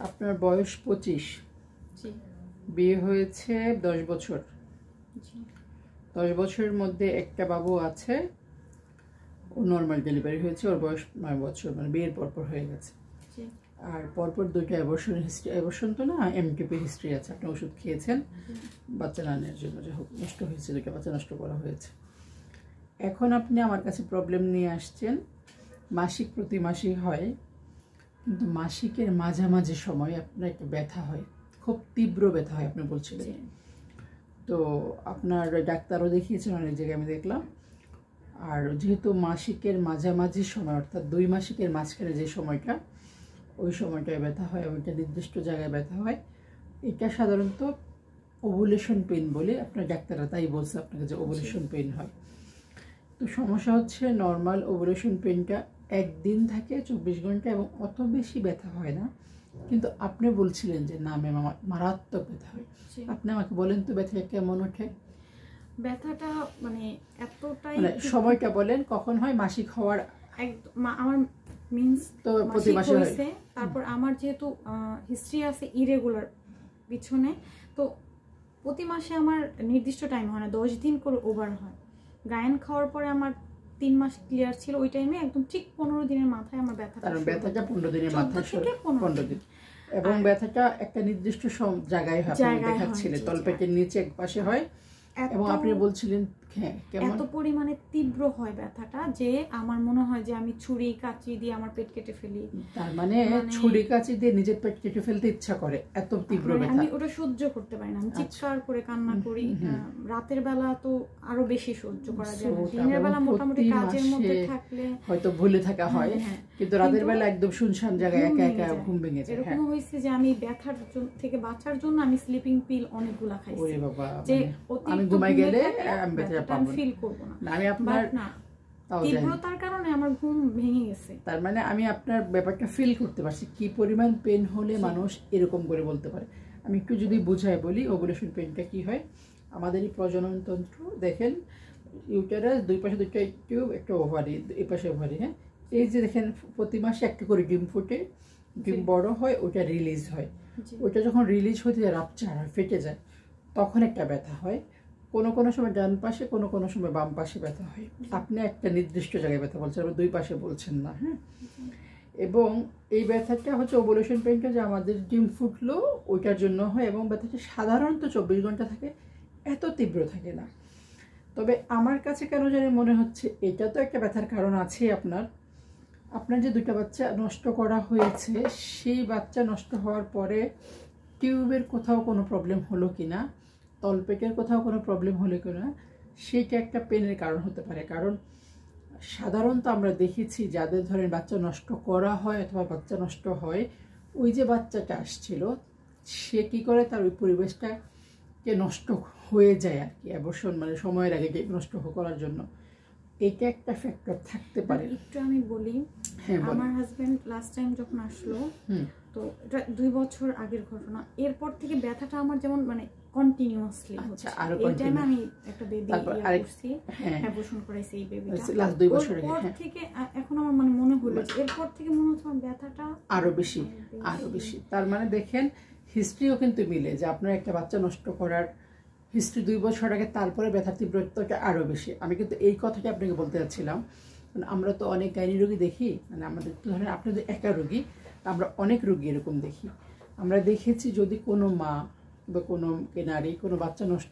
আপনার বয়স 25, বিয়ে হয়েছে 10 বছর। 10 বছরের মধ্যে একটা বাবু আছে, ও নর্মাল ডেলিভারি হয়েছে, ওর বয়স 9 বছর, মানে বিয়ের পরপর হয়ে গেছে। আর পরপর 2টা অ্যাবর্শন হিস্ট্রি, অ্যাবর্শন তো না, এমটিপি হিস্ট্রি আছে। আপনি ওষুধ খেয়েছেন বাচ্চা না নেওয়ার জন্য, যে হোক নষ্ট হয়েছে, 2টা বাচ্চা নষ্ট করা হয়েছে। এখন আপনি আমার কাছে প্রবলেম নিয়ে আসছেন, মাসিক প্রতি মাসই হয়, কিন্তু মাসিকের মাঝামাঝি সময় আপনার একটা ব্যথা হয়, খুব তীব্র ব্যথা হয় আপনি বলছিলেন। তো আপনার ডাক্তারও দেখিয়েছেন অনেক জায়গায়, আমি দেখলাম। আর যেহেতু মাসিকের মাঝামাঝি সময়, অর্থাৎ 2 মাসিকের মাঝখানে যে সময়টা, ওই সময়টায় ব্যথা হয়, ওইটা নির্দিষ্ট জায়গায় ব্যথা হয়। এটা সাধারণত ওভুলেশন পেইন বলে, আপনার ডাক্তাররা তাই বলছে আপনাকে যে ওভুলেশন পেইন হয়। তো সমস্যা হচ্ছে নর্মাল ওভুলেশন পেইনটা একদিন থাকে 24 ঘন্টা এবং অত বেশি ব্যথা হয় না, কিন্তু আপনি বলছিলেন যে না ম্যাম আমার মারাত্মক ব্যথা হয়। আপনি আমাকে বলেন তো ব্যথাটা কেমন ওঠে? ব্যথাটা মানে এতটাই, মানে সময়টা বলেন কখন হয়, মাসিক হওয়ার আমার মিন্স তো প্রতি মাসে হয়েছে। তারপর আমার যেহেতু হিস্ট্রি আছে ইরেগুলার পিছনে, তো প্রতি মাসে আমার নির্দিষ্ট টাইম হয় না, 10 দিন করে ওভার হয়। গায়ন খাওয়ার পরে আমার 3 মাস ক্লিয়ার ছিল, ওই টাইমে একদম ঠিক 15 দিনের মাথায় আমার ব্যথাটা 15 দিনের মাথায় 15 দিন, এবং ব্যথাটা একটা নির্দিষ্ট জায়গায় হয়, আপনি দেখাচ্ছিলেন তলপেটের নিচে এক পাশে হয়, এবং আপনি বলছিলেন এত পরিমাণে তীব্র হয় ব্যথাটা যে আমার মনে হয় যে আমি ছুরি কাঁচি দিয়ে আমার পেট কেটে ফেলি। তার মানে ছুরি কাঁচি দিয়ে নিজের পেট কেটে ফেলতে ইচ্ছা করে, এত তীব্র ব্যথা। আমি ওটা সহ্য করতে পারি না, আমি চিৎকার করে কান্না করি। রাতের বেলা তো আরো বেশি সহ্য করা যায় না, দিনের বেলা মোটামুটি কাজের মধ্যে থাকলে হয়তো ভুলে থাকা হয়, কিন্তু রাতের বেলা একদম শুনশান জায়গায় একা একা ঘুম ভেঙে যায়। এরকম হয়েছে যে আমি ব্যথার থেকে বাঁচার জন্য আমি স্লিপিং পিল অনেকগুলা খাইছি, ওরে বাবা, যে আমি ঘুমাই গেলে আমি ব্যথা পাবো না, ফিল করব না। আমি আপনার তীব্রতার কারণে আমার ঘুম ভেঙে গেছে। তার মানে আমি আপনার ব্যাপারটা ফিল করতে পারছি, কি পরিমাণ পেন হলে মানুষ এরকম করে বলতে পারে। আমি একটু যদি বুঝাই বলি, ওভুলেশন পেনটা কি হয়, আমাদের এই প্রজনন তন্ত্র দেখেন, ইউটেরাস 2 পাশে 2টা টিউব, একটা ওভারি, এই পাশে ওভারি। হ্যাঁ, এই যে দেখেন প্রতি মাসে একটা করে ডিম ফুটে, ডিম বড় হয়, ওটা রিলিজ হয়। ওটা যখন রিলিজ হতে যায়, রাপচার হয়, ফেটে যায়, তখন একটা ব্যথা হয়। কোনো কোনো সময় ডান পাশে, কোনো কোনো সময় বাম পাশে ব্যথা হয়। আপনি একটা নির্দিষ্ট জায়গায় ব্যথা বলছেন, আবার 2 পাশে বলছেন না। হ্যাঁ, এবং এই ব্যথাটা হচ্ছে ওভুলেশন পেইনটা, যে আমাদের ডিম ফুটলো ওইটার জন্য হয়, এবং ব্যথাটা সাধারণত 24 ঘন্টা থাকে, এত তীব্র থাকে না। তবে আমার কাছে কেন জানি মনে হচ্ছে এটা তো একটা ব্যথার কারণ আছে আপনার যে 2টা বাচ্চা নষ্ট করা হয়েছে, সেই বাচ্চা নষ্ট হওয়ার পরে টিউবের কোথাও কোনো প্রবলেম হলো কিনা, তলপেটের কোথাও কোনো প্রবলেম হলো কিনা, সেইটা একটা পেনের কারণ হতে পারে। কারণ সাধারণত আমরা দেখেছি যাদের ধরেন বাচ্চা নষ্ট করা হয় অথবা বাচ্চা নষ্ট হয়, ওই যে বাচ্চাটা আসছিল সে কি করে, তার ওই পরিবেশটাকে নষ্ট হয়ে যায় আর কি, অ্যাবর্শন মানে সময়ের আগে নষ্ট করার জন্য। এটা একটা ফ্যাক্টর থাকতে পারে। একটু আমি বলি, আমার হাজবেন্ড লাস্ট টাইম যখন আসলো, তো এটা 2 বছর আগের ঘটনা, এরপর থেকে ব্যথাটা আমার যেমন মানে কন্টিনিউয়াসলি হচ্ছে। এই টাইমে আমি একটা বেবি করছি, অ্যাবর্শন করাইছি এই বেবিটা লাস্ট 2 বছর আগে। এরপর থেকে এখন আমার মানে মনে হলো যে এরপর থেকে মনে হচ্ছে আমার ব্যথাটা আরো বেশি। তার মানে দেখেন হিস্ট্রিও কিন্তু মিলে, যে আপনার একটা বাচ্চা নষ্ট করার হিস্ট্রি 2 বছর আগে, তারপরে ব্যথার তীব্রতাটা আরও বেশি। আমি কিন্তু এই কথাটা আপনাকে বলতে চাচ্ছিলাম, মানে আমরা তো অনেক গাইনি রোগী দেখি, মানে আমাদের তো ধরেন আপনাদের একা রোগী, আমরা অনেক রোগী এরকম দেখি। আমরা দেখেছি যদি কোনো মা বা কোনো নারী কোনো বাচ্চা নষ্ট